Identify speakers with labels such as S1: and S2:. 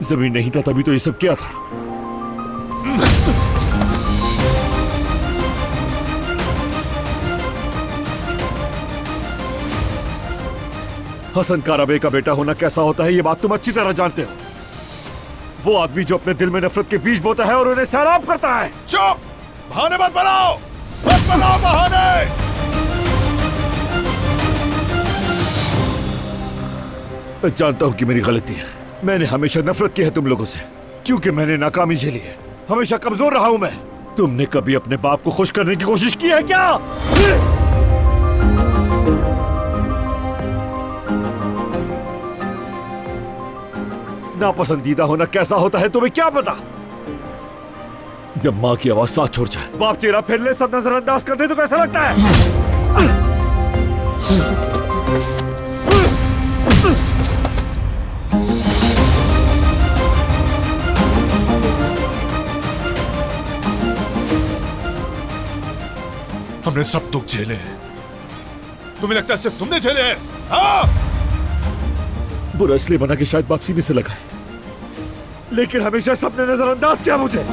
S1: जमीन नहीं था तभी तो ये सब किया था। हसन काराबे का बेटा होना कैसा होता है ये बात तुम अच्छी तरह जानते हो। वो आदमी जो अपने दिल में नफरत के बीज बोता है और उन्हें सैराब करता है।
S2: चुप! बहाने मत बनाओ, मत बनाओ बहाने।
S1: मैं जानता हूं कि मेरी गलती है। मैंने हमेशा नफरत की है तुम लोगों से, क्योंकि मैंने नाकामी झेली है। हमेशा कमजोर रहा हूं मैं। तुमने कभी अपने बाप को खुश करने की कोशिश की है क्या? नापसंदीदा होना कैसा होता है तुम्हें क्या पता? जब माँ की आवाज साथ छोड़ जाए, बाप चेहरा फिर ले, सब नजरअंदाज कर दे तो कैसा लगता है?
S2: हमने सब दुख झेले हैं, तुम्हें लगता है सिर्फ तुमने झेले हैं? हाँ?
S1: बुरा इसलिए बना कि शायद बाप सीने से लगा है, लेकिन हमेशा सबने नजरअंदाज किया मुझे।